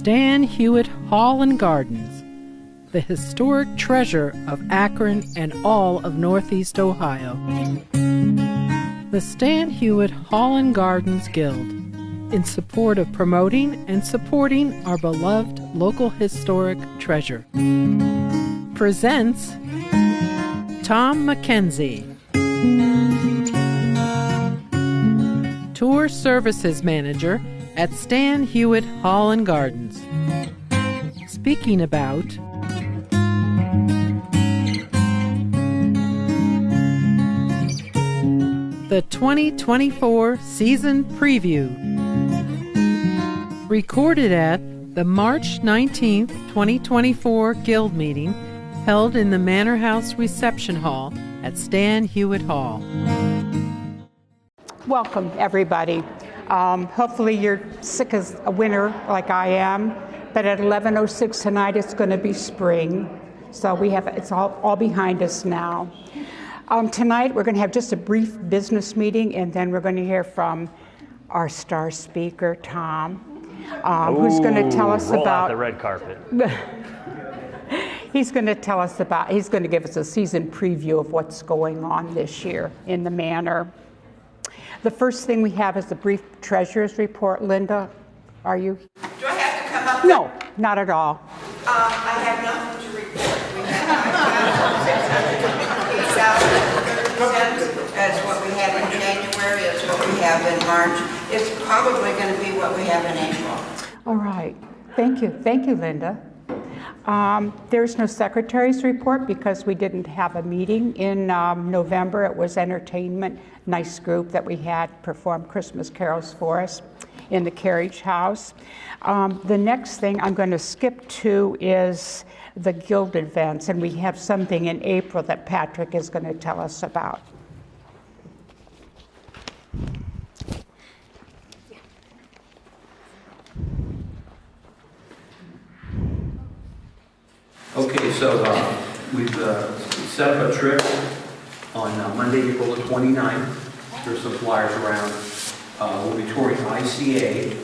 Stan Hewitt Hall and Gardens, the historic treasure of Akron and all of Northeast Ohio. The Stan Hewitt Hall and Gardens Guild, in support of promoting and supporting our beloved local historic treasure, presents Tom McKenzie, Tour Services Manager at Stan Hewitt Hall and Gardens, speaking about the 2024 season preview, recorded at the March 19th, 2024 Guild meeting held in the Manor House Reception Hall at Stan Hewitt Hall. Welcome, everybody. Hopefully you're sick as a winter like I am, but at 11:06 tonight it's going to be spring, so it's all behind us now. Tonight we're going to have just a brief business meeting, and then we're going to hear from our star speaker, Tom, who's going to tell us roll about out the red carpet. He's going to give us a season preview of what's going on this year in the Manor. The first thing we have is the brief treasurer's report. Linda, are you? Do I have to come up? No, not at all. I have nothing to report. We have 5,650,000 as what we had in January, as what we have in March. It's probably going to be what we have in April. All right. Thank you. Thank you, Linda. There's no secretary's report because we didn't have a meeting in November. It was entertainment. Nice group that we had perform Christmas carols for us in the carriage house. The next thing I'm going to skip to is the Guild events, and we have something in April that Patrick is going to tell us about. Okay, so we've set up a trip on Monday, April the 29th. There's some flyers around. We'll be touring ICA,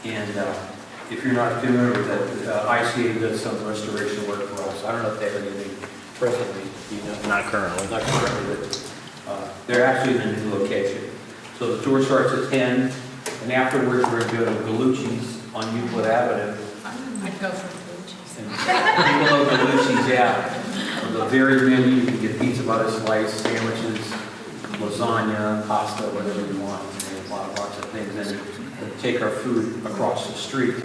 and if you're not familiar with that, ICA does some restoration work for us. I don't know if they have anything presently. Not currently. Not currently, but they're actually in a new location. So the tour starts at 10, and afterwards we're going to go to Gallucci's on Euclid Avenue. I'd go for Gallucci's. People know Gallucci's, yeah. On the very menu, you can get pizza butter slice, sandwiches, lasagna, pasta, whatever you want. And lots of things. And take our food across the street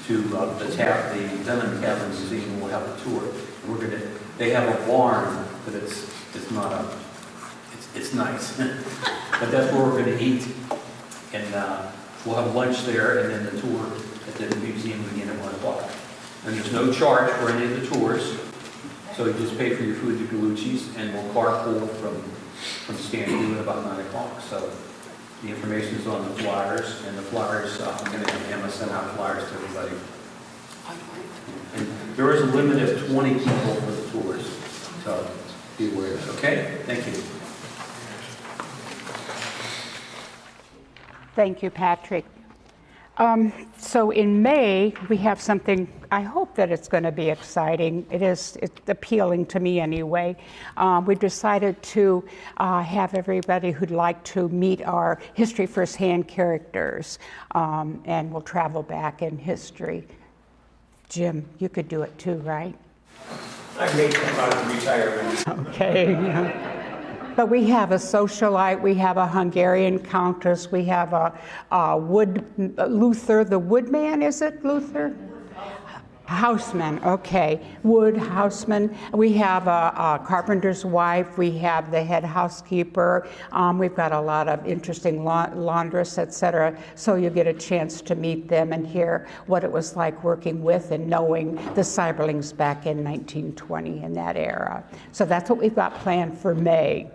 to the Lemon Tavern Museum, and we'll have a tour. And they have a barn, but it's nice. But that's where we're going to eat, and we'll have lunch there, and then the tour at the museum begin at 1 o'clock. And there's no charge for any of the tours, so you just pay for your food at Gallucci's, and we'll carpool from Stan Hewitt at about 9 o'clock. So the information is on the flyers, and the flyers, I'm going to have Emma send out flyers to everybody. And there is a limit of 20 people for the tours, so be aware. Okay? Thank you. Thank you, Patrick. So in May, we have something, I hope that it's going to be exciting. It's appealing to me anyway. We decided to have everybody who'd like to meet our History Firsthand characters, and we'll travel back in history. Jim, you could do it too, right? I made them out of retirement. Okay. But we have a socialite, we have a Hungarian countess, we have a Luther, the woodman, is it Luther? Houseman, okay. Wood, houseman. We have a carpenter's wife, we have the head housekeeper, we've got a lot of interesting laundress, etc. So you get a chance to meet them and hear what it was like working with and knowing the Cyberlings back in 1920 in that era. So that's what we've got planned for May.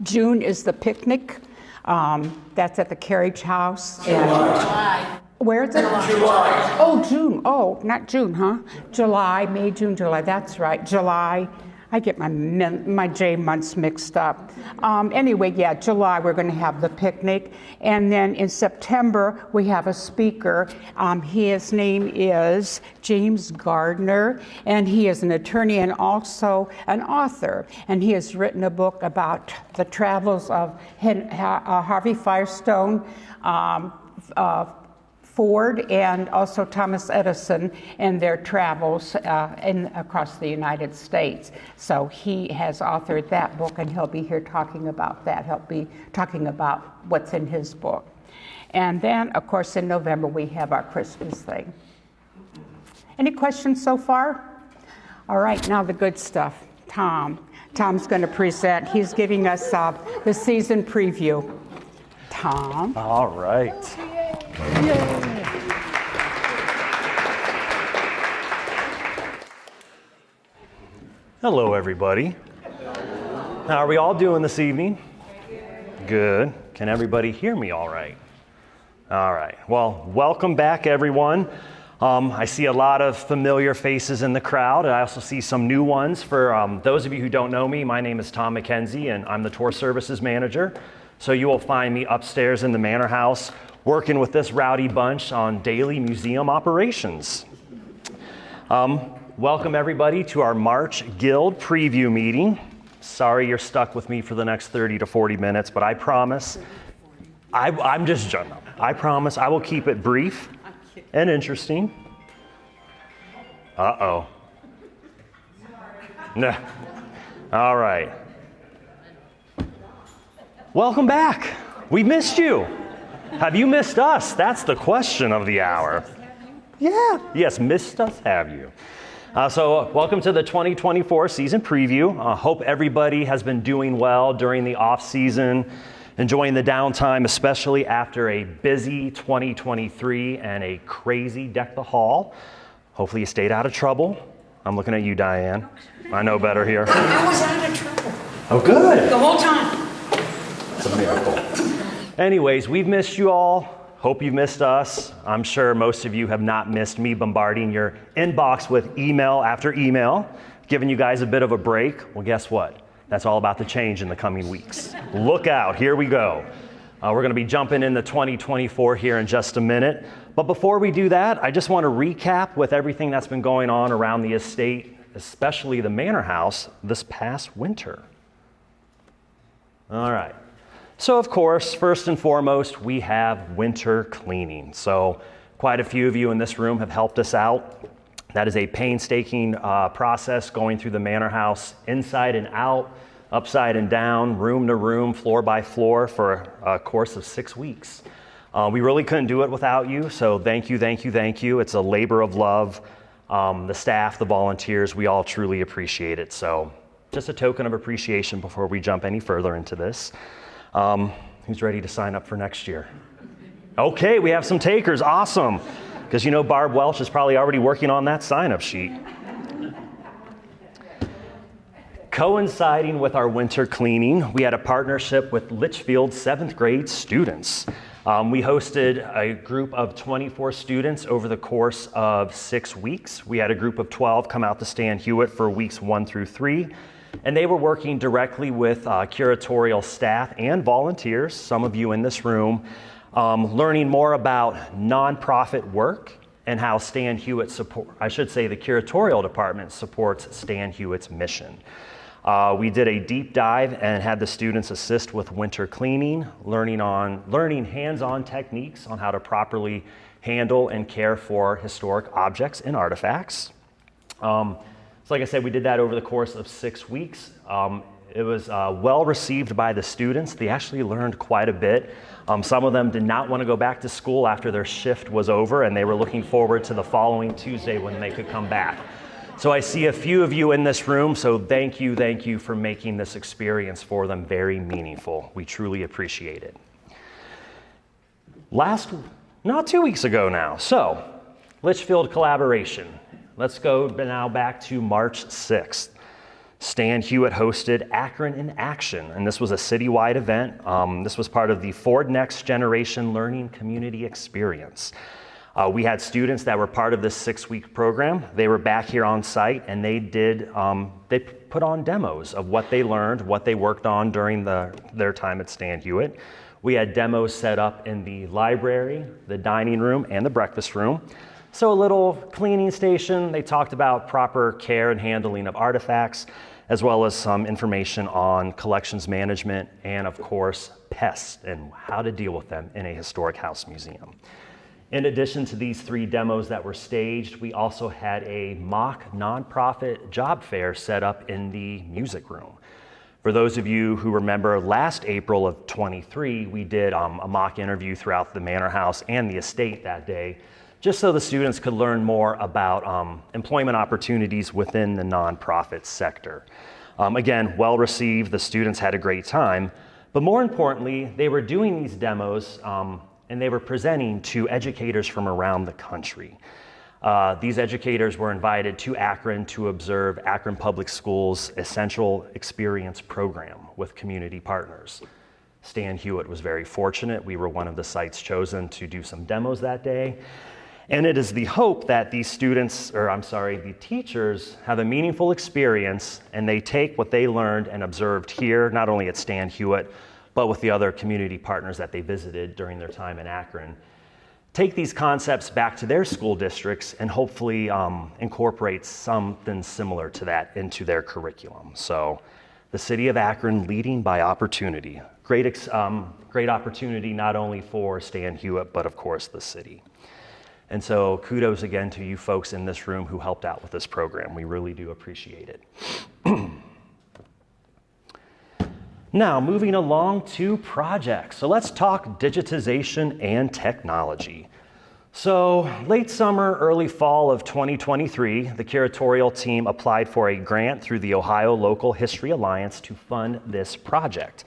June is the picnic. That's at the carriage house. July. Where is it? July. Oh, June. Oh, not June, huh? July, May, June, July. That's right. July. I get my J months mixed up. Anyway, yeah, July we're going to have the picnic, and then in September we have a speaker. His name is James Gardner, and he is an attorney and also an author. And he has written a book about the travels of Harvey Firestone, Ford, and also Thomas Edison and their travels across the United States. So he has authored that book, and he'll be here talking about that. He'll be talking about what's in his book. And then, of course, in November, we have our Christmas thing. Any questions so far? All right, now the good stuff. Tom's going to present. He's giving us the season preview. Tom. All right. Yay. Hello, everybody. How are we all doing this evening? Good. Can everybody hear me all right? All right. Well, welcome back, everyone. I see a lot of familiar faces in the crowd, and I also see some new ones. For those of you who don't know me, my name is Tom McKenzie, and I'm the Tour Services Manager. So you will find me upstairs in the Manor House working with this rowdy bunch on daily museum operations. Welcome everybody to our March Gilde preview meeting. Sorry you're stuck with me for the next 30 to 40 minutes, but I promise, I'm just joking. I promise I will keep it brief and interesting. Uh-oh. No. All right. Welcome back. We missed you. Have you missed us? That's the question of the hour. Yeah. Yes, missed us, have you? So welcome to the 2024 season preview. Hope everybody has been doing well during the off season, enjoying the downtime, especially after a busy 2023 and a crazy Deck the Hall. Hopefully you stayed out of trouble. I'm looking at you, Diane. I know better here. I was out of trouble Oh, good. the whole time. It's a miracle. Anyways, we've missed you all. Hope you've missed us. I'm sure most of you have not missed me bombarding your inbox with email after email, giving you guys a bit of a break. Well, guess what? That's all about to change in the coming weeks. Look out, here we go. We're gonna be jumping into 2024 here in just a minute. But before we do that, I just wanna recap with everything that's been going on around the estate, especially the Manor House, this past winter. All right. So of course, first and foremost, we have winter cleaning. So quite a few of you in this room have helped us out. That is a painstaking process going through the Manor House, inside and out, upside and down, room to room, floor by floor for a course of 6 weeks. We really couldn't do it without you, so thank you, thank you, thank you. It's a labor of love. The staff, the volunteers, we all truly appreciate it. So just a token of appreciation before we jump any further into this. Who's ready to sign up for next year? Okay, we have some takers, awesome. Because you know Barb Welch is probably already working on that sign-up sheet. Coinciding with our winter cleaning, we had a partnership with Litchfield 7th grade students. We hosted a group of 24 students over the course of 6 weeks. We had a group of 12 come out to Stan Hewitt for weeks 1 through 3. And they were working directly with curatorial staff and volunteers, some of you in this room, learning more about nonprofit work and how Stan Hewitt the curatorial department supports Stan Hewitt's mission. We did a deep dive and had the students assist with winter cleaning, learning hands-on techniques on how to properly handle and care for historic objects and artifacts. So like I said, we did that over the course of 6 weeks. It was well received by the students. They actually learned quite a bit. Some of them did not want to go back to school after their shift was over, and they were looking forward to the following Tuesday when they could come back. So I see a few of you in this room, so thank you for making this experience for them very meaningful. We truly appreciate it. Not 2 weeks ago now, so Litchfield collaboration. Let's go now back to March 6th. Stan Hewitt hosted Akron in Action, and this was a citywide event. This was part of the Ford Next Generation Learning Community Experience. We had students that were part of this 6-week program. They were back here on site, and they put on demos of what they learned, what they worked on during their time at Stan Hewitt. We had demos set up in the library, the dining room, and the breakfast room. So a little cleaning station. They talked about proper care and handling of artifacts, as well as some information on collections management and, of course, pests and how to deal with them in a historic house museum. In addition to these 3 demos that were staged, we also had a mock nonprofit job fair set up in the music room. For those of you who remember, last April of 23, we did a mock interview throughout the Manor House and the estate that day, just so the students could learn more about employment opportunities within the nonprofit sector. Again, well received, the students had a great time, but more importantly, they were doing these demos and they were presenting to educators from around the country. These educators were invited to Akron to observe Akron Public Schools' Essential Experience program with community partners. Stan Hewitt was very fortunate. We were one of the sites chosen to do some demos that day. And it is the hope that these the teachers have a meaningful experience and they take what they learned and observed here, not only at Stan Hewitt, but with the other community partners that they visited during their time in Akron. Take these concepts back to their school districts and hopefully incorporate something similar to that into their curriculum. So the city of Akron leading by opportunity. Great opportunity not only for Stan Hewitt, but of course the city. And so kudos again to you folks in this room who helped out with this program. We really do appreciate it. Now, moving along to projects. So let's talk digitization and technology. So late summer, early fall of 2023, the curatorial team applied for a grant through the Ohio Local History Alliance to fund this project.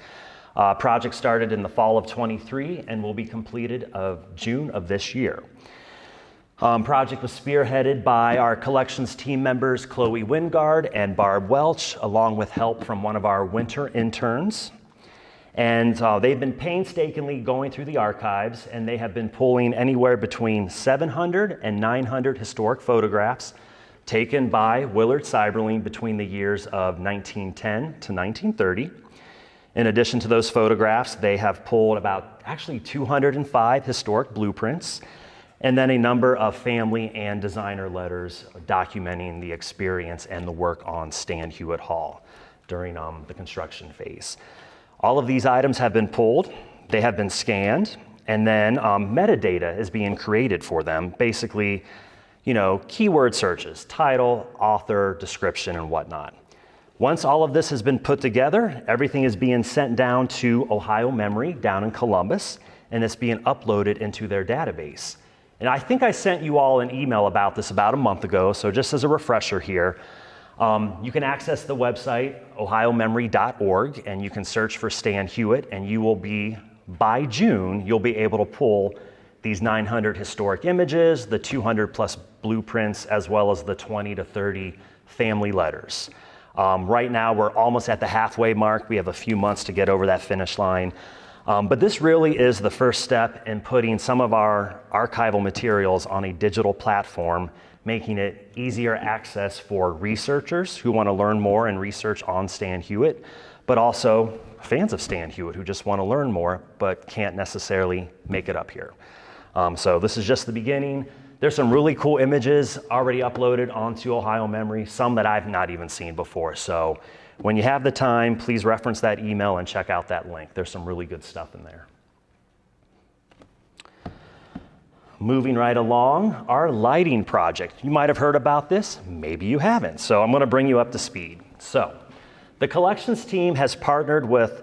Project started in the fall of 23 and will be completed of June of this year. Project was spearheaded by our collections team members, Chloe Wingard and Barb Welch, along with help from one of our winter interns. And they've been painstakingly going through the archives, and they have been pulling anywhere between 700 and 900 historic photographs taken by Willard Seiberling between the years of 1910 to 1930. In addition to those photographs, they have pulled about 205 historic blueprints, and then a number of family and designer letters documenting the experience and the work on Stan Hewitt Hall during the construction phase. All of these items have been pulled, they have been scanned, and then metadata is being created for them. Basically, keyword searches, title, author, description, and whatnot. Once all of this has been put together, everything is being sent down to Ohio Memory down in Columbus, and it's being uploaded into their database. And I think I sent you all an email about this about a month ago, so just as a refresher here, you can access the website, ohiomemory.org, and you can search for Stan Hewitt, and you will be, by June, you'll be able to pull these 900 historic images, the 200 plus blueprints, as well as the 20 to 30 family letters. Right now, we're almost at the halfway mark. We have a few months to get over that finish line. But this really is the first step in putting some of our archival materials on a digital platform, making it easier access for researchers who want to learn more and research on Stan Hewitt, but also fans of Stan Hewitt who just want to learn more but can't necessarily make it up here. So this is just the beginning. There's some really cool images already uploaded onto Ohio Memory, some that I've not even seen before. So when you have the time, please reference that email and check out that link. There's some really good stuff in there. Moving right along, our lighting project. You might have heard about this, maybe you haven't. So I'm going to bring you up to speed. So the collections team has partnered with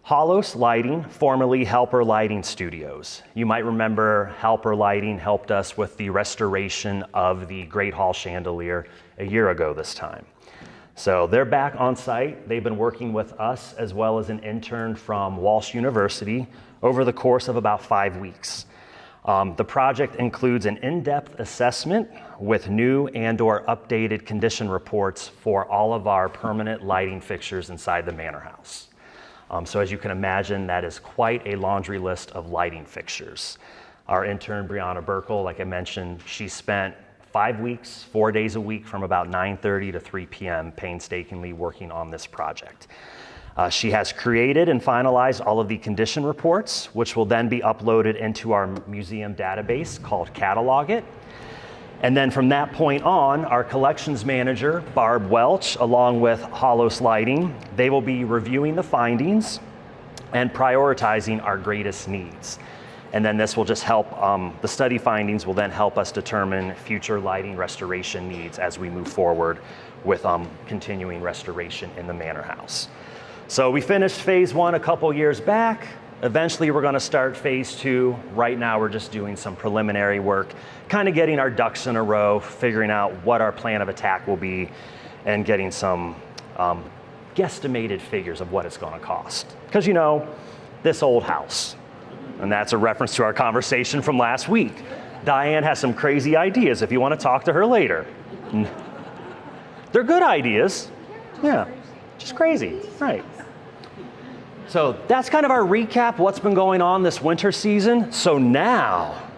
Holos Lighting, formerly Helper Lighting Studios. You might remember Helper Lighting helped us with the restoration of the Great Hall chandelier a year ago this time. So they're back on site. They've been working with us as well as an intern from Walsh University over the course of about 5 weeks. The project includes an in-depth assessment with new and/or updated condition reports for all of our permanent lighting fixtures inside the Manor House. So as you can imagine, that is quite a laundry list of lighting fixtures. Our intern, Brianna Burkle, like I mentioned, she spent 5 weeks, 4 days a week from about 9:30 to 3 p.m. painstakingly working on this project. She has created and finalized all of the condition reports, which will then be uploaded into our museum database called Catalog It. And then from that point on, our collections manager, Barb Welch, along with Hollos Lighting, they will be reviewing the findings and prioritizing our greatest needs. And then this will just help, the study findings will then help us determine future lighting restoration needs as we move forward with continuing restoration in the Manor House. So we finished phase 1 a couple years back. Eventually we're going to start phase 2. Right now we're just doing some preliminary work, kind of getting our ducks in a row, figuring out what our plan of attack will be, and getting some guesstimated figures of what it's going to cost. Because you know, this old house, and that's a reference to our conversation from last week. Diane has some crazy ideas if you want to talk to her later. They're good ideas. Yeah, just crazy, right. So that's kind of our recap, what's been going on this winter season. So now,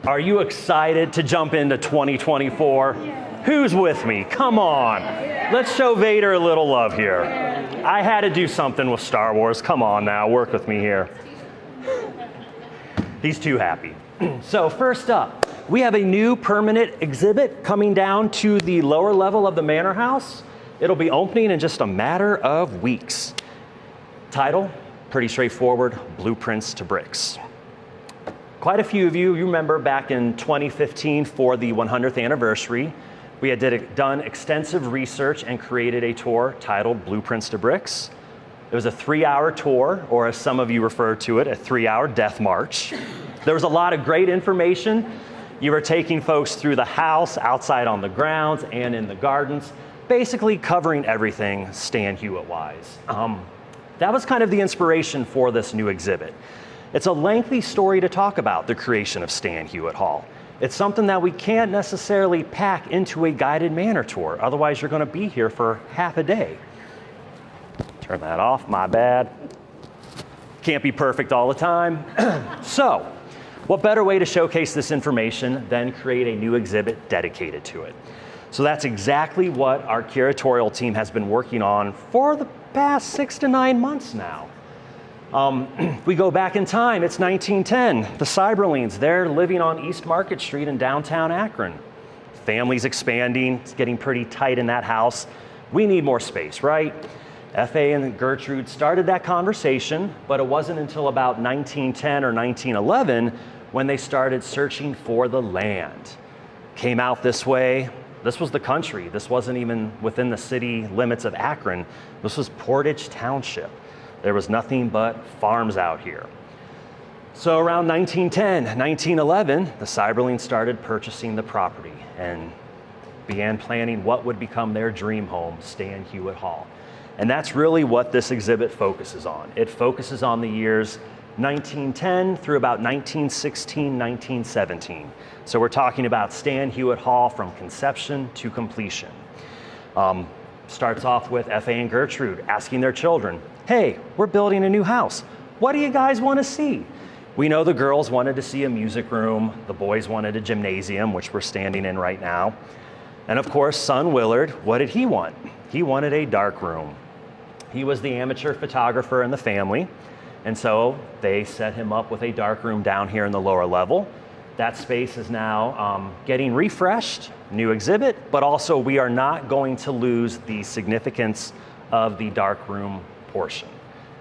are you excited to jump into 2024? Who's with me? Come on. Let's show Vader a little love here. I had to do something with Star Wars. Come on now, work with me here. He's too happy. So first up, we have a new permanent exhibit coming down to the lower level of the Manor House. It'll be opening in just a matter of weeks. Title, pretty straightforward, Blueprints to Bricks. Quite a few of you remember back in 2015 for the 100th anniversary, we had done extensive research and created a tour titled Blueprints to Bricks. It was a 3-hour tour, or as some of you refer to it, a 3-hour death march. There was a lot of great information. You were taking folks through the house, outside on the grounds, and in the gardens, basically covering everything Stan Hewitt-wise. That was kind of the inspiration for this new exhibit. It's a lengthy story to talk about, the creation of Stan Hewitt Hall. It's something that we can't necessarily pack into a guided manor tour, otherwise you're going to be here for half a day. Turn that off, my bad. Can't be perfect all the time. So, what better way to showcase this information than create a new exhibit dedicated to it? So that's exactly what our curatorial team has been working on for the past 6 to 9 months now. We go back in time, it's 1910. The Cyberlines, they're living on East Market Street in downtown Akron. Family's expanding, it's getting pretty tight in that house. We need more space, right? F.A. and Gertrude started that conversation, but it wasn't until about 1910 or 1911 when they started searching for the land. Came out this way. This was the country. This wasn't even within the city limits of Akron. This was Portage Township. There was nothing but farms out here. So around 1910, 1911, the Cyberlines started purchasing the property and began planning what would become their dream home, Stan Hewitt Hall. And that's really what this exhibit focuses on. It focuses on the years 1910 through about 1916, 1917. So we're talking about Stan Hewitt Hall from conception to completion. Starts off with F.A. and Gertrude asking their children, hey, we're building a new house. What do you guys want to see? We know the girls wanted to see a music room. The boys wanted a gymnasium, which we're standing in right now. And of course, son Willard, what did he want? He wanted a dark room. He was the amateur photographer in the family. And so they set him up with a dark room down here in the lower level. That space is now getting refreshed, new exhibit, but also we are not going to lose the significance of the dark room portion.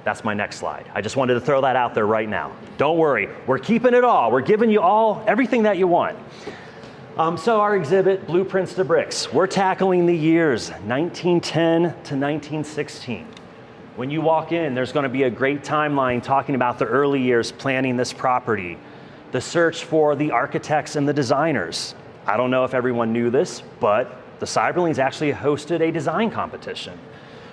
That's my next slide. I just wanted to throw that out there right now. Don't worry, we're keeping it all. We're giving you all, everything that you want. So our exhibit, Blueprints to Bricks, we're tackling the years 1910 to 1916. When you walk in, there's going to be a great timeline talking about the early years planning this property, the search for the architects and the designers. I don't know if everyone knew this, but the Cyberlines actually hosted a design competition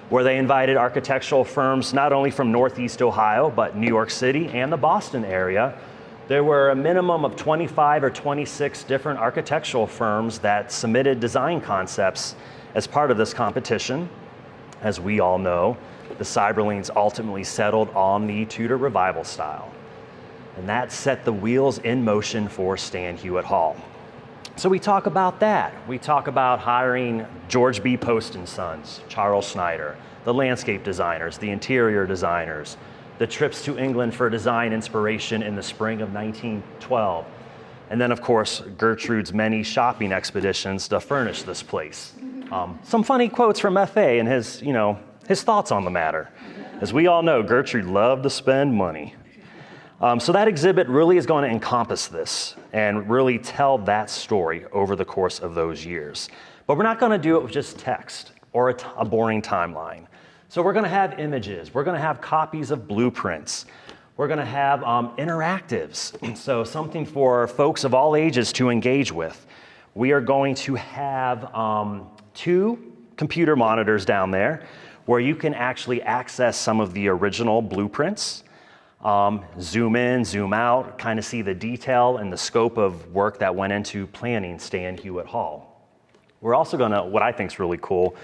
where they invited architectural firms not only from Northeast Ohio, but New York City and the Boston area. There were a minimum of 25 or 26 different architectural firms that submitted design concepts as part of this competition. As we all know, the Cyberlines ultimately settled on the Tudor Revival style. And that set the wheels in motion for Stan Hewitt Hall. So we talk about that. We talk about hiring George B. Post and Sons, Charles Schneider, the landscape designers, the interior designers, the trips to England for design inspiration in the spring of 1912. And then, of course, Gertrude's many shopping expeditions to furnish this place. Some funny quotes from FA and his thoughts on the matter. As we all know, Gertrude loved to spend money. So that exhibit really is going to encompass this and really tell that story over the course of those years. But we're not going to do it with just text or a boring timeline. So we're going to have images. We're going to have copies of blueprints. We're going to have interactives, so something for folks of all ages to engage with. We are going to have 2 computer monitors down there where you can actually access some of the original blueprints, zoom in, zoom out, kind of see the detail and the scope of work that went into planning Stan Hewitt Hall. We're also going to, what I think is really cool,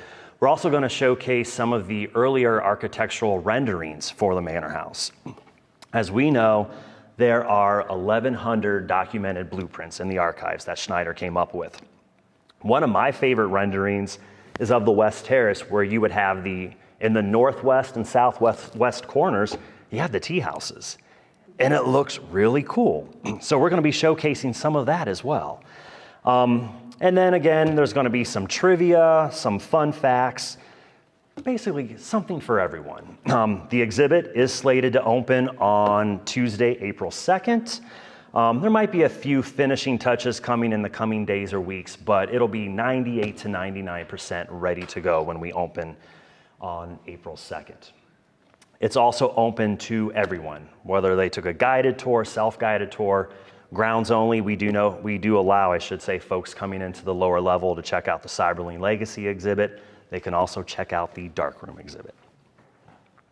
we're also going to showcase some of the earlier architectural renderings for the Manor House. As we know, there are 1,100 documented blueprints in the archives that Schneider came up with. One of my favorite renderings is of the West Terrace, where you would have in the northwest and southwest corners, you have the tea houses. And it looks really cool. So we're going to be showcasing some of that as well. And then again, there's going to be some trivia, some fun facts, basically something for everyone. The exhibit is slated to open on Tuesday, April 2nd. There might be a few finishing touches coming in the coming days or weeks, but it'll be 98 to 99% ready to go when we open on April 2nd. It's also open to everyone, whether they took a guided tour, self-guided tour, grounds only. We do allow, folks coming into the lower level to check out the Cyberling Legacy exhibit. They can also check out the darkroom exhibit.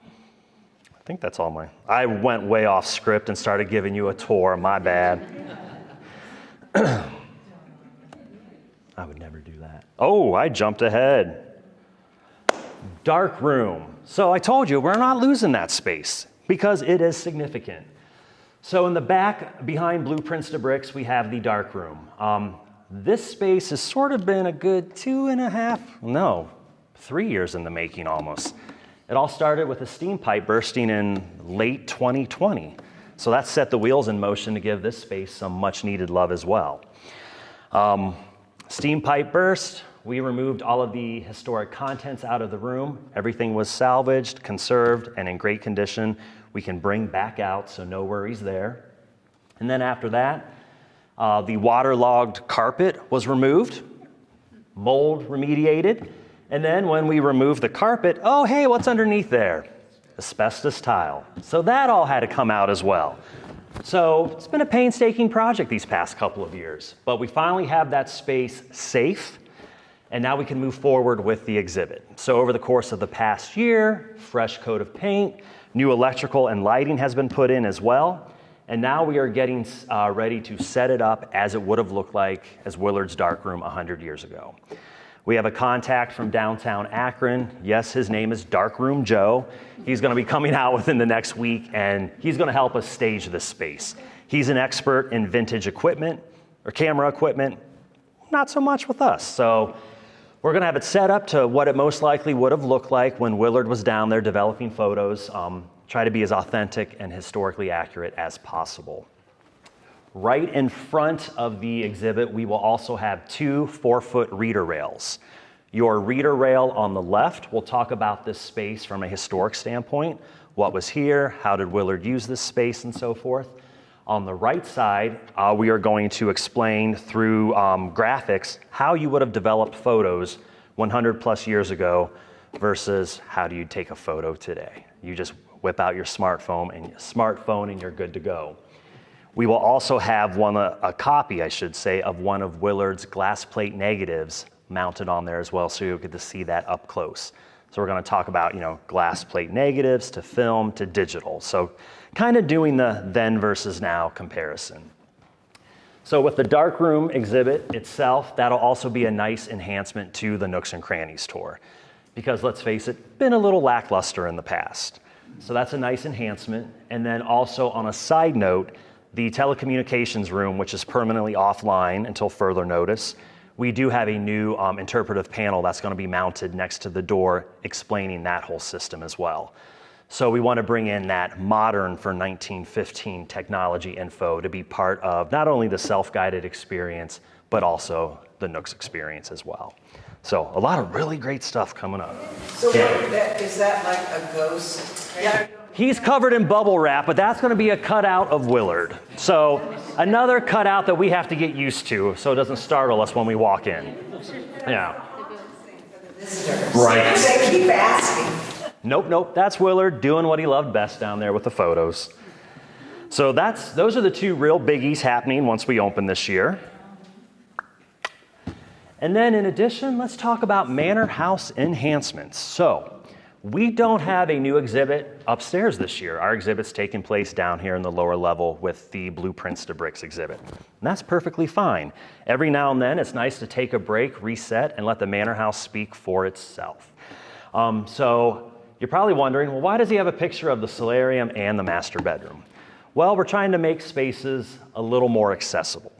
I think that's all I went way off script and started giving you a tour, my bad. I would never do that. Oh, I jumped ahead. Darkroom. So I told you, we're not losing that space because it is significant. So in the back, behind Blueprints to Bricks, we have the darkroom. This space has sort of been a good 3 years in the making almost. It all started with a steam pipe bursting in late 2020. So that set the wheels in motion to give this space some much needed love as well. Steam pipe burst, we removed all of the historic contents out of the room. Everything was salvaged, conserved, and in great condition. We can bring back out, so no worries there. And then after that, the waterlogged carpet was removed, mold remediated. And then when we removed the carpet, oh, hey, what's underneath there? Asbestos tile. So that all had to come out as well. So it's been a painstaking project these past couple of years, but we finally have that space safe, and now we can move forward with the exhibit. So over the course of the past year, fresh coat of paint, new electrical and lighting has been put in as well, and now we are getting ready to set it up as it would have looked like as Willard's darkroom 100 years ago. We have a contact from downtown Akron. Yes, his name is Darkroom Joe. He's going to be coming out within the next week, and he's going to help us stage this space. He's an expert in vintage equipment or camera equipment, not so much with us. So we're going to have it set up to what it most likely would have looked like when Willard was down there developing photos, try to be as authentic and historically accurate as possible. Right in front of the exhibit, we will also have 2 4-foot reader rails. Your reader rail on the left will talk about this space from a historic standpoint. What was here? How did Willard use this space and so forth? On the right side, we are going to explain through graphics how you would have developed photos 100 plus years ago versus how do you take a photo today. You just whip out your smartphone and you're good to go. We will also have a copy of one of Willard's glass plate negatives mounted on there as well, so you'll get to see that up close. So we're going to talk about, glass plate negatives to film to digital. So kind of doing the then versus now comparison. So with the darkroom exhibit itself, that'll also be a nice enhancement to the Nooks and Crannies tour. Because let's face it, been a little lackluster in the past. So that's a nice enhancement. And then also on a side note, the telecommunications room, which is permanently offline until further notice, we do have a new interpretive panel that's going to be mounted next to the door explaining that whole system as well. So we want to bring in that modern for 1915 technology info to be part of not only the self-guided experience, but also the Nooks experience as well. So a lot of really great stuff coming up. So is that like a ghost? Yeah. He's covered in bubble wrap, but that's going to be a cutout of Willard. So another cutout that we have to get used to so it doesn't startle us when we walk in. Yeah. Right. They keep asking. Nope, that's Willard doing what he loved best down there with the photos. So those are the two real biggies happening once we open this year. And then in addition, let's talk about Manor House enhancements. So we don't have a new exhibit upstairs this year. Our exhibit's taking place down here in the lower level with the Blueprints to Bricks exhibit. And that's perfectly fine. Every now and then, it's nice to take a break, reset, and let the Manor House speak for itself. So you're probably wondering, well, why does he have a picture of the solarium and the master bedroom? Well, we're trying to make spaces a little more accessible.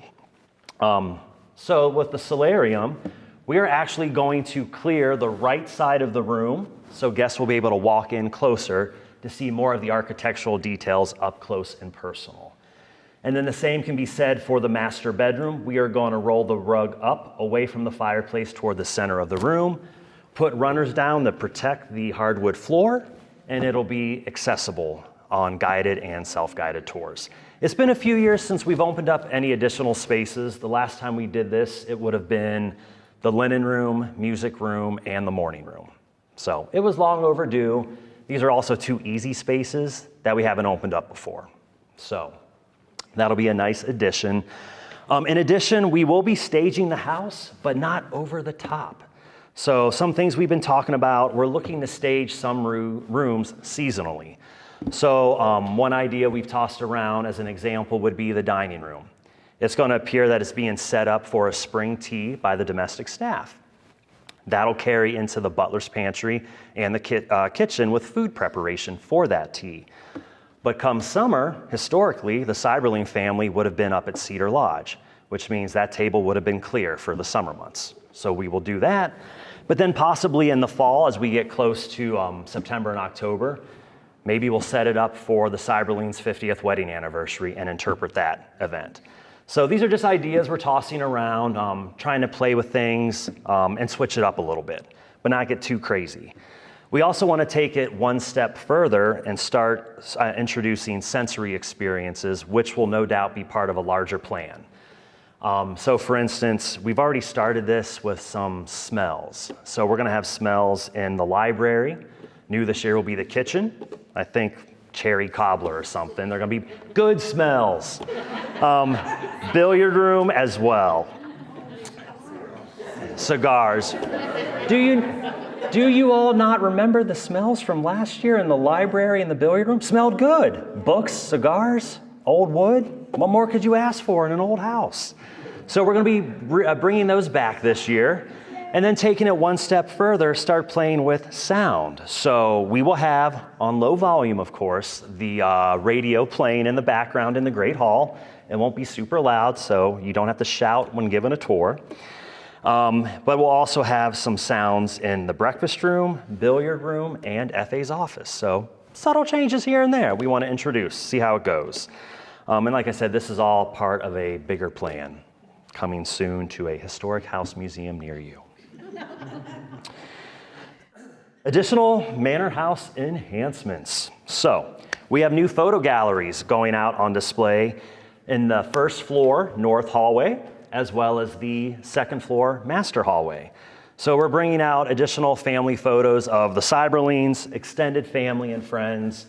So with the solarium, we are actually going to clear the right side of the room so guests will be able to walk in closer to see more of the architectural details up close and personal. And then the same can be said for the master bedroom. We are going to roll the rug up away from the fireplace toward the center of the room, put runners down that protect the hardwood floor, and it'll be accessible on guided and self-guided tours. It's been a few years since we've opened up any additional spaces. The last time we did this, it would have been the linen room, music room, and the morning room. So it was long overdue. These are also two easy spaces that we haven't opened up before. So that'll be a nice addition. In addition, we will be staging the house, but not over the top. So some things we've been talking about, we're looking to stage some rooms seasonally. So one idea we've tossed around as an example would be the dining room. It's going to appear that it's being set up for a spring tea by the domestic staff. That'll carry into the butler's pantry and the kitchen with food preparation for that tea. But come summer, historically, the Cyberling family would have been up at Cedar Lodge, which means that table would have been clear for the summer months. So we will do that. But then possibly in the fall, as we get close to September and October, maybe we'll set it up for the Cyberling's 50th wedding anniversary and interpret that event. So these are just ideas we're tossing around, trying to play with things and switch it up a little bit, but not get too crazy. We also want to take it one step further and start introducing sensory experiences, which will no doubt be part of a larger plan. So for instance, we've already started this with some smells. So we're going to have smells in the library. New this year will be the kitchen. I think cherry cobbler or something. They're going to be good smells. Billiard room as well. Cigars. Do you all not remember the smells from last year in the library and the billiard room? Smelled good. Books, cigars, old wood. What more could you ask for in an old house? So we're going to be bringing those back this year. And then taking it one step further, start playing with sound. So we will have, on low volume of course, the radio playing in the background in the Great Hall. It won't be super loud, so you don't have to shout when given a tour. But we'll also have some sounds in the breakfast room, billiard room, and FA's office. So subtle changes here and there we want to introduce, see how it goes. And like I said, this is all part of a bigger plan coming soon to a historic house museum near you. Additional Manor House enhancements. So we have new photo galleries going out on display in the first floor north hallway, as well as the second floor master hallway. So we're bringing out additional family photos of the Cyberlings, extended family and friends,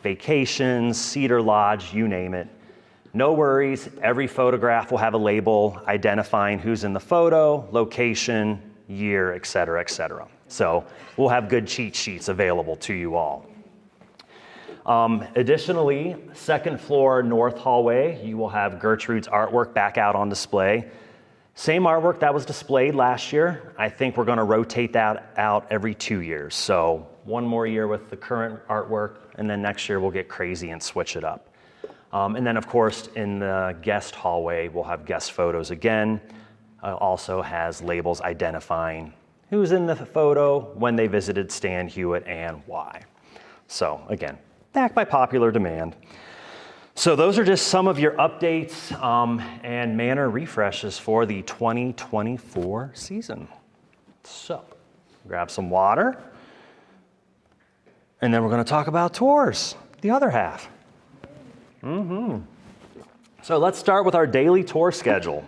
vacations, Cedar Lodge, you name it. No worries, every photograph will have a label identifying who's in the photo, location, year, et cetera, et cetera. So we'll have good cheat sheets available to you all. Additionally, second floor north hallway, you will have Gertrude's artwork back out on display. Same artwork that was displayed last year. I think we're going to rotate that out every 2 years. So one more year with the current artwork, and then next year we'll get crazy and switch it up. And then, of course, in the guest hallway, we'll have guest photos again. Also has labels identifying who's in the photo, when they visited Stan Hewitt, and why. So, again, back by popular demand. So those are just some of your updates and Manor refreshes for the 2024 season. So, grab some water, and then we're going to talk about tours, the other half. So let's start with our daily tour schedule.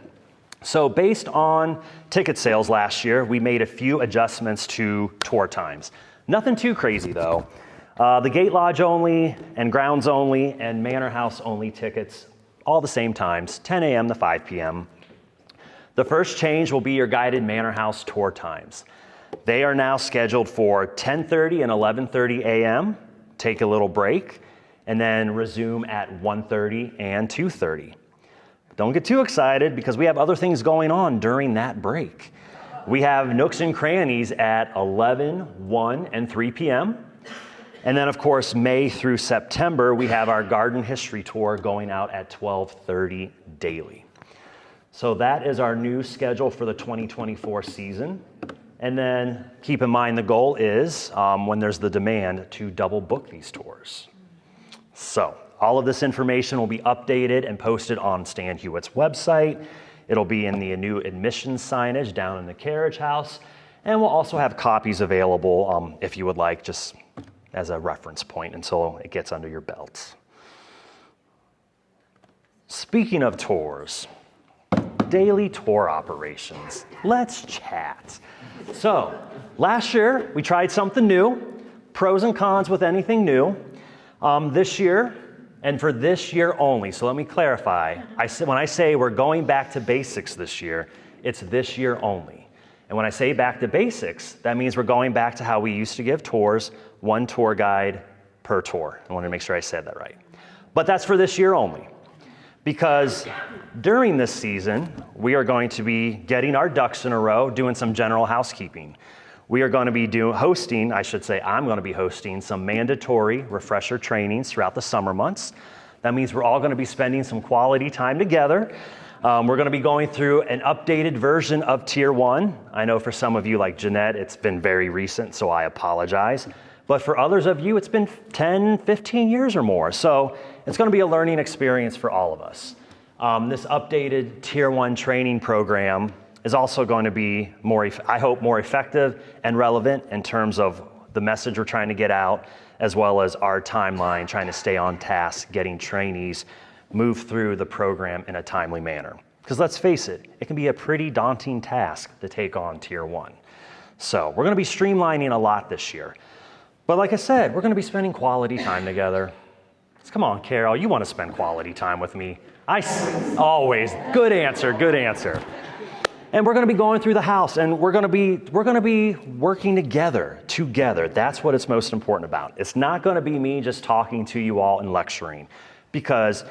So based on ticket sales last year, we made a few adjustments to tour times. Nothing too crazy though. The gate lodge only and grounds only and Manor House only tickets, all the same times, 10 a.m. to 5 p.m. The first change will be your guided Manor House tour times. They are now scheduled for 10:30 and 11:30 a.m., take a little break, and then resume at 1:30 and 2:30. Don't get too excited because we have other things going on during that break. We have Nooks and Crannies at 11, 1, and 3 p.m. And then, of course, May through September, we have our Garden History Tour going out at 12:30 daily. So that is our new schedule for the 2024 season. And then keep in mind the goal is, when there's the demand, to double book these tours. So all of this information will be updated and posted on Stan Hewitt's website. It'll be in the new admissions signage down in the carriage house. And we'll also have copies available if you would like, just as a reference point until it gets under your belts. Speaking of tours, daily tour operations. Let's chat. So, last year we tried something new, pros and cons with anything new. This year, and for this year only, so let me clarify. When I say we're going back to basics this year, it's this year only. And when I say back to basics, that means we're going back to how we used to give tours, one tour guide per tour. I want to make sure I said that right. But that's for this year only. Because during this season, we are going to be getting our ducks in a row, doing some general housekeeping. We are going to be I'm going to be hosting some mandatory refresher trainings throughout the summer months. That means we're all going to be spending some quality time together. We're going to be going through an updated version of Tier 1. I know for some of you like Jeanette, it's been very recent, so I apologize. But for others of you, it's been 10, 15 years or more. So it's going to be a learning experience for all of us. This updated Tier 1 training program is also going to be I hope more effective and relevant in terms of the message we're trying to get out, as well as our timeline, trying to stay on task, getting trainees move through the program in a timely manner. Because let's face it, it can be a pretty daunting task to take on Tier 1. So we're going to be streamlining a lot this year. But like I said, we're going to be spending quality time together. Come on, Carol, you want to spend quality time with me. Always. Good answer, good answer. And we're going to be going through the house, and we're going to be working together. That's what it's most important about. It's not going to be me just talking to you all and lecturing, because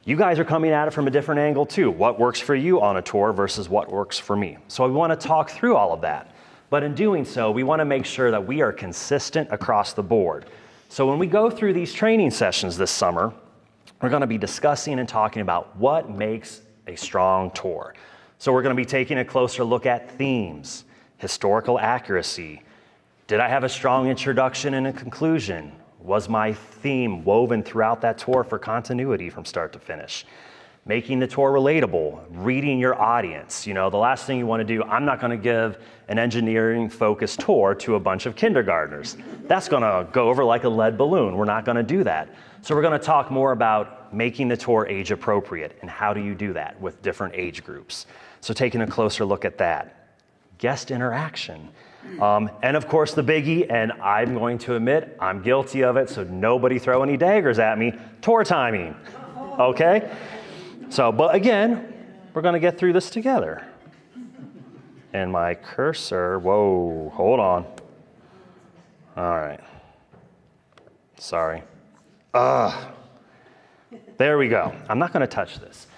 you guys are coming at it from a different angle too. What works for you on a tour versus what works for me. So we want to talk through all of that. But in doing so, we want to make sure that we are consistent across the board. So when we go through these training sessions this summer, we're going to be discussing and talking about what makes a strong tour. So we're going to be taking a closer look at themes, historical accuracy. Did I have a strong introduction and a conclusion? Was my theme woven throughout that tour for continuity from start to finish? Making the tour relatable, reading your audience. The last thing you want to do, I'm not going to give an engineering-focused tour to a bunch of kindergartners. That's going to go over like a lead balloon. We're not going to do that. So we're going to talk more about making the tour age appropriate and how do you do that with different age groups. So taking a closer look at that. Guest interaction. And of course the biggie, and I'm going to admit I'm guilty of it, so nobody throw any daggers at me, tour timing. Okay? So, but again, we're going to get through this together. And my cursor, whoa, hold on. All right. Sorry. There we go. I'm not going to touch this.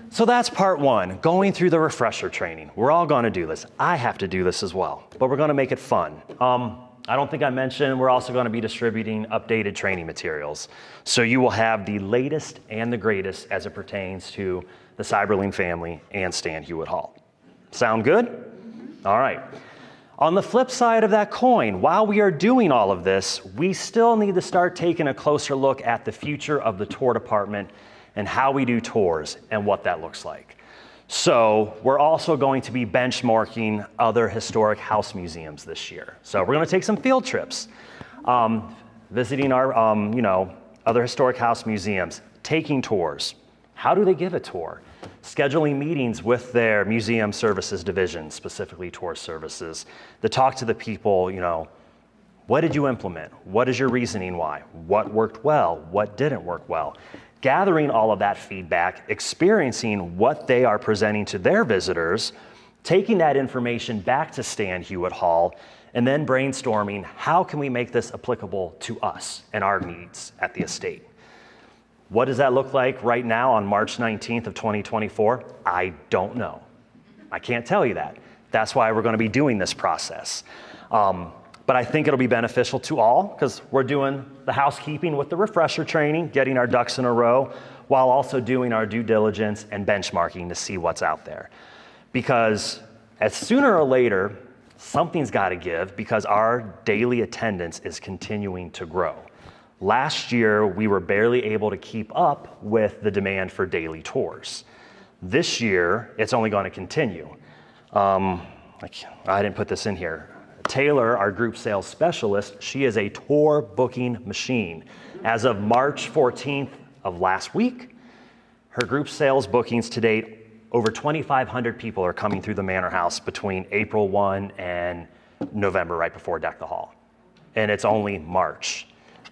So that's part one, going through the refresher training. We're all going to do this. I have to do this as well, but we're going to make it fun. I don't think I mentioned, we're also going to be distributing updated training materials. So you will have the latest and the greatest as it pertains to the Cyberling family and Stan Hewitt Hall. Sound good? All right. On the flip side of that coin, while we are doing all of this, we still need to start taking a closer look at the future of the tour department and how we do tours and what that looks like. So we're also going to be benchmarking other historic house museums this year. So we're going to take some field trips, visiting our, other historic house museums, taking tours. How do they give a tour? Scheduling meetings with their museum services division, specifically tour services, to talk to the people, what did you implement? What is your reasoning why? What worked well? What didn't work well? Gathering all of that feedback, experiencing what they are presenting to their visitors, taking that information back to Stan Hewitt Hall, and then brainstorming how can we make this applicable to us and our needs at the estate. What does that look like right now on March 19th of 2024? I don't know. I can't tell you that. That's why we're going to be doing this process. But I think it'll be beneficial to all because we're doing the housekeeping with the refresher training, getting our ducks in a row, while also doing our due diligence and benchmarking to see what's out there. Because as sooner or later, something's got to give because our daily attendance is continuing to grow. Last year, we were barely able to keep up with the demand for daily tours. This year, it's only going to continue. I didn't put this in here. Taylor, our group sales specialist, she is a tour booking machine. As of March 14th of last week, her group sales bookings to date, over 2,500 people are coming through the Manor House between April 1 and November, right before Deck the Hall. And it's only March.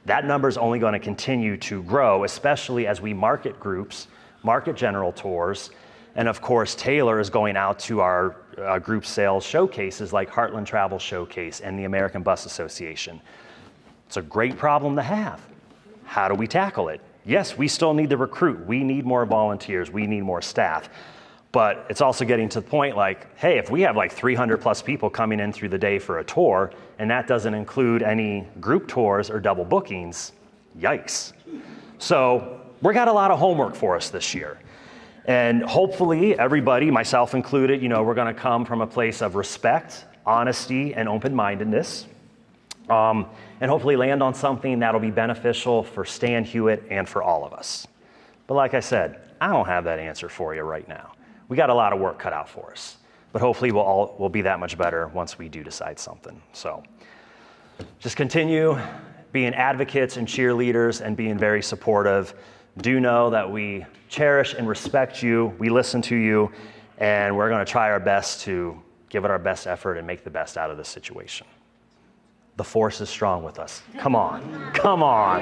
That number is only going to continue to grow, especially as we market groups, market general tours, and of course, Taylor is going out to our group sales showcases like Heartland Travel Showcase and the American Bus Association. It's a great problem to have. How do we tackle it? Yes, we still need to recruit. We need more volunteers. We need more staff. But it's also getting to the point like, hey, if we have like 300 plus people coming in through the day for a tour, and that doesn't include any group tours or double bookings, yikes. So we got a lot of homework for us this year. And hopefully everybody, myself included, we're going to come from a place of respect, honesty, and open-mindedness, and hopefully land on something that'll be beneficial for Stan Hewitt and for all of us. But like I said, I don't have that answer for you right now. We got a lot of work cut out for us, but hopefully we'll be that much better once we do decide something. So just continue being advocates and cheerleaders and being very supportive. Do know that we cherish and respect you, we listen to you, and we're going to try our best to give it our best effort and make the best out of this situation. The force is strong with us. Come on, come on.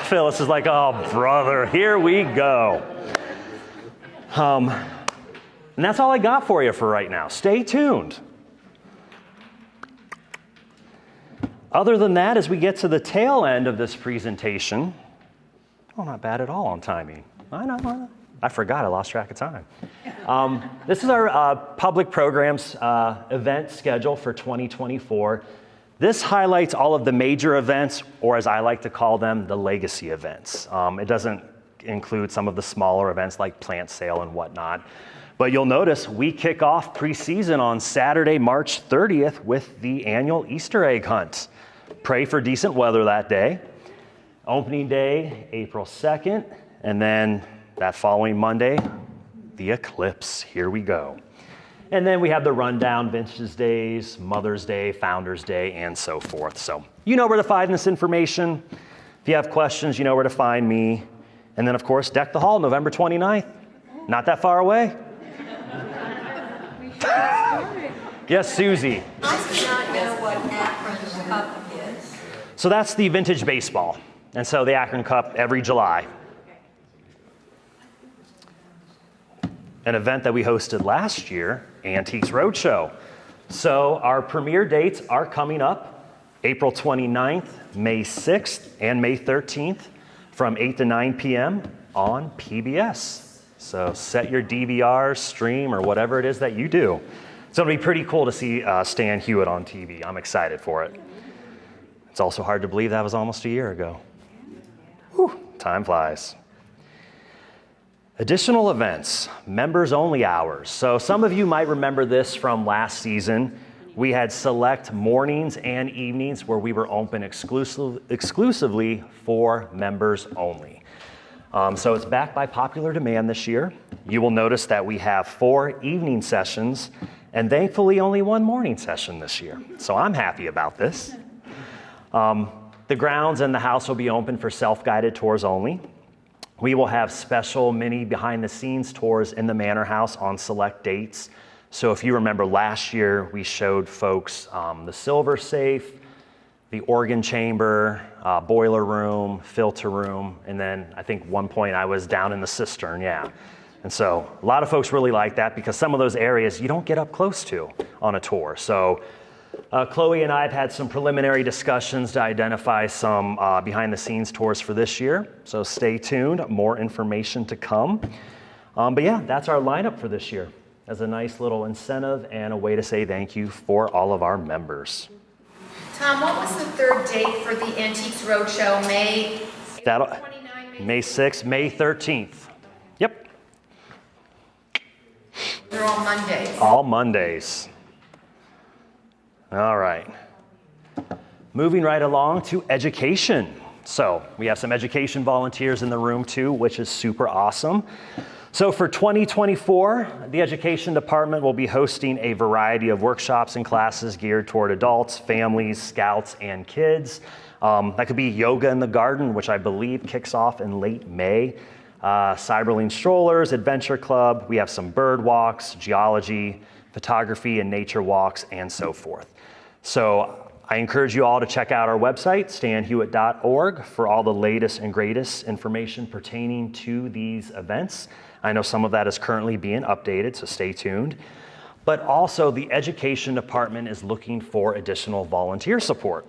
Phyllis is like, oh, brother, here we go. And that's all I got for you for right now. Stay tuned. Other than that, as we get to the tail end of this presentation, not bad at all on timing. I know. I forgot. I lost track of time. This is our public programs event schedule for 2024. This highlights all of the major events, or as I like to call them, the legacy events. It doesn't include some of the smaller events like plant sale and whatnot. But you'll notice we kick off preseason on Saturday, March 30th with the annual Easter egg hunt. Pray for decent weather that day. Opening day, April 2nd, and then that following Monday, the eclipse. Here we go. And then we have the rundown, Vintage Days, Mother's Day, Founders Day, and so forth. So you know where to find this information. If you have questions, you know where to find me. And then, of course, Deck the Hall, November 29th. Not that far away. Yes, Susie. I do not know what Akron's Cup is. So that's the vintage baseball. And so the Akron Cup every July. An event that we hosted last year, Antiques Roadshow. So our premier dates are coming up, April 29th, May 6th, and May 13th from 8 to 9 p.m. on PBS. So set your DVR, stream, or whatever it is that you do So it'll be pretty cool to see Stan Hewitt on TV. I'm excited for it. It's also hard to believe that was almost a year ago. Whew, time flies. Additional events, members only hours. So some of you might remember this from last season. We had select mornings and evenings where we were open exclusively for members only. So it's back by popular demand this year. You will notice that we have 4 evening sessions and thankfully only 1 morning session this year. So I'm happy about this. The grounds and the house will be open for self-guided tours only. We will have special mini behind-the-scenes tours in the Manor House on select dates. So if you remember last year, we showed folks the silver safe, the organ chamber, boiler room, filter room, and then I think one point I was down in the cistern, yeah. And so a lot of folks really like that because some of those areas you don't get up close to on a tour. So Chloe and I have had some preliminary discussions to identify some behind-the-scenes tours for this year. So stay tuned, more information to come. But yeah, that's our lineup for this year as a nice little incentive and a way to say thank you for all of our members. Tom, what was the 3rd date for the Antiques Roadshow? May 29, May 6th, May 13th. Yep. They're all Mondays. All Mondays. All right. Moving right along to education. So we have some education volunteers in the room too, which is super awesome. So for 2024, the education department will be hosting a variety of workshops and classes geared toward adults, families, scouts, and kids. That could be yoga in the garden, which I believe kicks off in late May. Cyberling strollers, adventure club. We have some bird walks, geology, photography and nature walks, and so forth. So I encourage you all to check out our website, stanhewitt.org, for all the latest and greatest information pertaining to these events. I know some of that is currently being updated, so stay tuned. But also the education department is looking for additional volunteer support.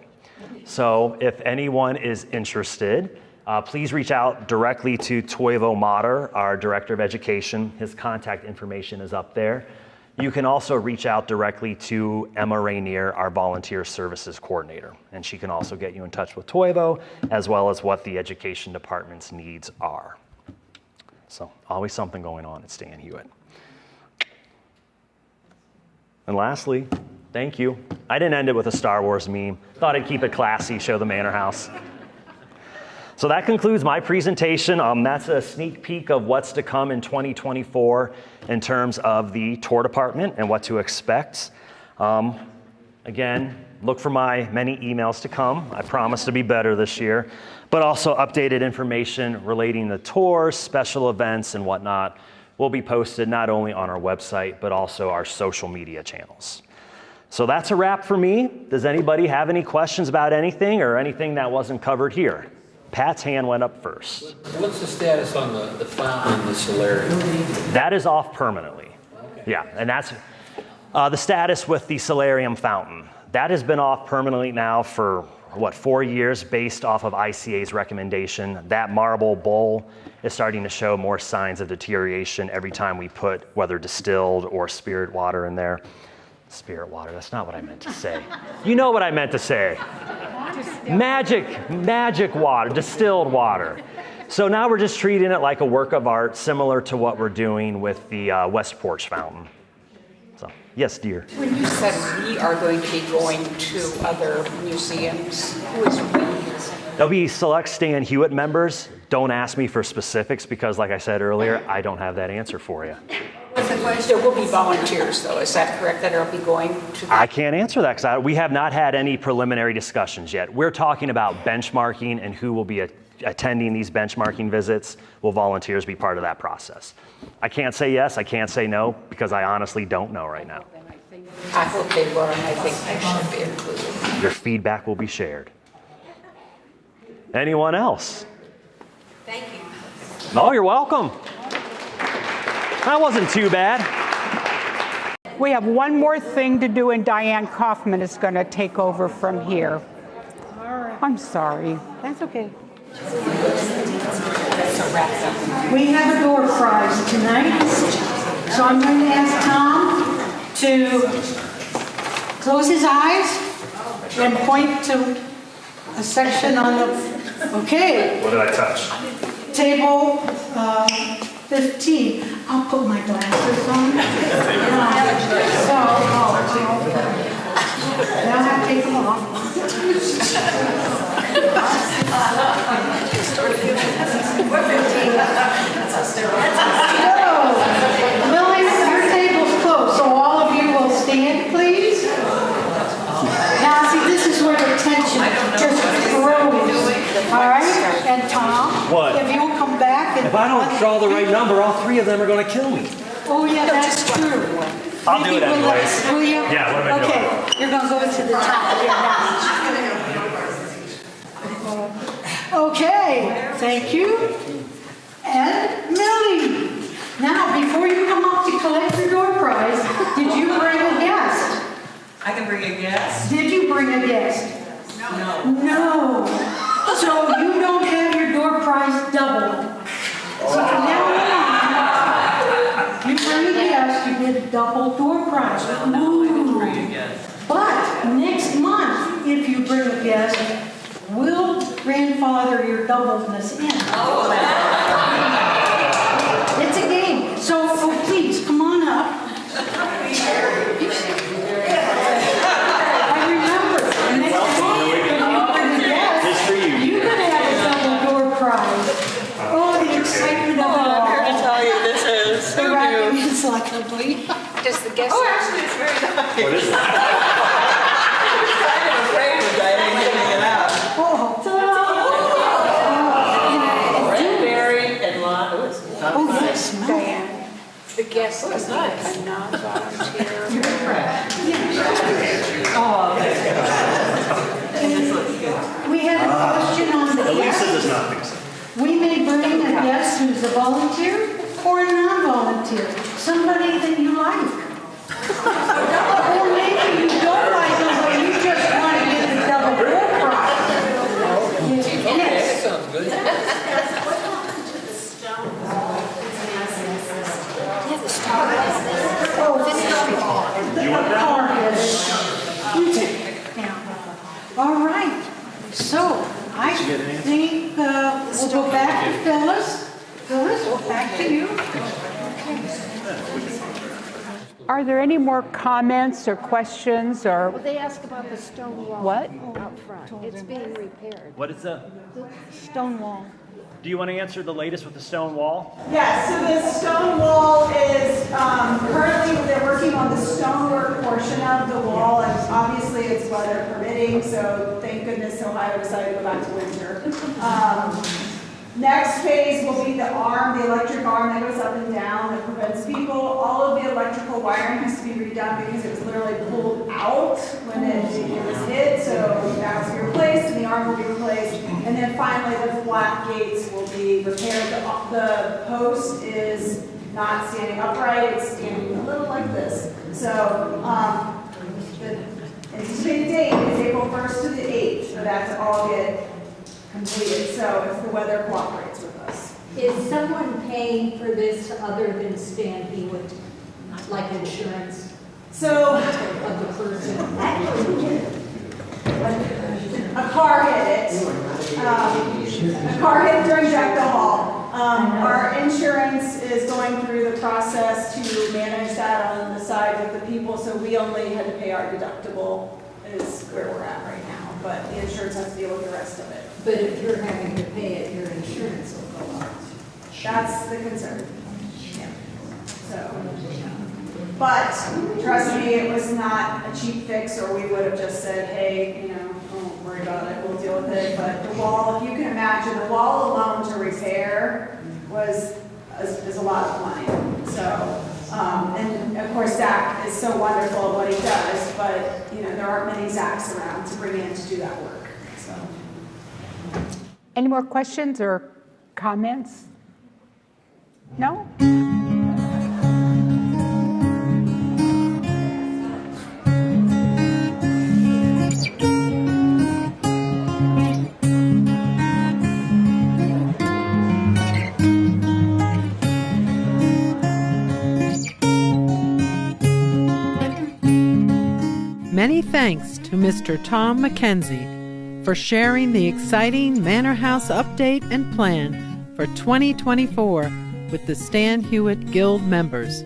So if anyone is interested, please reach out directly to Toivo Mater, our Director of Education. His contact information is up there. You can also reach out directly to Emma Rainier, our Volunteer Services Coordinator, and she can also get you in touch with Toivo, as well as what the Education Department's needs are. So always something going on at Stan Hewitt. And lastly, thank you. I didn't end it with a Star Wars meme. Thought I'd keep it classy, show the Manor House. So that concludes my presentation. That's a sneak peek of what's to come in 2024 in terms of the tour department and what to expect. Again, look for my many emails to come. I promise to be better this year, but also updated information relating to tours, special events, and whatnot will be posted not only on our website, but also our social media channels. So that's a wrap for me. Does anybody have any questions about anything or anything that wasn't covered here? Pat's hand went up first. What's the status on the fountain in the solarium? That is off permanently. Okay. Yeah, and that's the status with the solarium fountain. That has been off permanently now for, 4 years based off of ICA's recommendation. That marble bowl is starting to show more signs of deterioration every time we put whether distilled or spirit water in there. Spirit water, that's not what I meant to say. You know what I meant to say. Magic water, distilled water. So now we're just treating it like a work of art, similar to what we're doing with the West Porch fountain. So, yes, dear. When you said we are going to be going to other museums, who is we? There'll be select Stan Hewitt members. Don't ask me for specifics because, like I said earlier, I don't have that answer for you. There will be volunteers, though. Is that correct, that will be going to? I can't answer that because we have not had any preliminary discussions yet. We're talking about benchmarking and who will be attending these benchmarking visits. Will volunteers be part of that process? I can't say yes, I can't say no, because I honestly don't know right now. I hope they will, and I think they should be included. Your feedback will be shared. Anyone else? Thank you. Oh, you're welcome. That wasn't too bad. We have one more thing to do, and Diane Kaufman is going to take over from here. All right. I'm sorry. That's okay. That's a wrap up. We have a door prize tonight, so I'm going to ask Tom to close his eyes and point to a section on the, okay. What did I touch? Table 15. I'll put my glasses on. Now I have to take them off. Lily, your table's closed, so all of you will stand, please. Now, see, this is where the tension just grows. All right? And Tom, What? if you'll come back and... If I don't draw the right number, all three of them are going to kill me. Oh, yeah, that's true. I'll do it anyways. Will you? Yeah, what am I doing? Okay, you're going to go to the top here now. Okay, thank you. And Millie. Now, before you come up to collect your door prize, did you bring a guest? I can bring a guest. Did you bring a guest? No. No. So you don't have your door prize doubled. So from now on, you bring a guest, you get a double door prize. Ooh. But next month, if you bring a guest, we'll grandfather your doubleness in. It's a game. So please, come on up. I remember, next month, when you bring a guest, you're going to have a double door prize. Oh, the excitement of it all. I'm here to tell you this is The so wrapping new. is lovely. Does the guest? Oh, actually, it's very nice. What is it? I was kind of afraid of I didn't get it out. Oh, Raspberry and lime. oh, yes, Diane, The guest is nice. a non-volunteer. we had a question on the Elisa guest. does not think so. We may bring a guest who's a volunteer or a non-volunteer, somebody that you like. Or maybe you don't like them, but you just want to get the double door prize. Yes. Sounds good. You want that? You take it. Yeah. All right. So I think we'll go back to Phyllis. Phyllis, back to you. Are there any more comments or questions or Well, they ask about the stone wall. What? Out front. It's being repaired. What is the? The stone wall. Do you want to answer the latest with the stone wall? Yes, so the stone wall is, currently they're working on the stonework portion of the wall, and obviously it's weather permitting, so thank goodness Ohio decided to go back to winter. Next phase will be the arm, the electric arm that goes up and down that prevents people. All of the electrical wiring has to be redone because it was literally pulled out when it was hit, so that has to be replaced and the arm will be replaced. And then finally the flat gates will be repaired. The post is not standing upright, it's standing a little like this. So the anticipated date is April 1st to the 8th for that to all get completed, so if the weather cooperates with us. Is someone paying for this other than Stan Hewitt, like insurance So of the person? a car hit it. A car hit during Jack the Hall. Our insurance is going through the process to manage that on the side with the people, so we only had to pay our deductible is where we're at right now, but the insurance has to deal with the rest of it. But if you're having to pay it, your insurance will go up. That's the concern. Yeah. So, but trust me, it was not a cheap fix, or we would have just said, hey, you know, don't worry about it, we'll deal with it. But the wall, if you can imagine, the wall alone to repair is a lot of money. So, and of course, Zach is so wonderful at what he does, but you know, there aren't many Zachs around to bring in to do that work. So. any more questions or comments? No? Many thanks to Mr. Tom McKenzie for sharing the exciting Manor House update and plan for 2024 with the Stan Hewitt Guild members.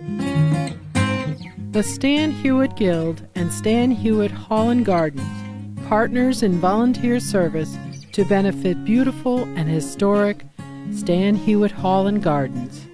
The Stan Hewitt Guild and Stan Hewitt Hall and Gardens, partners in volunteer service to benefit beautiful and historic Stan Hewitt Hall and Gardens.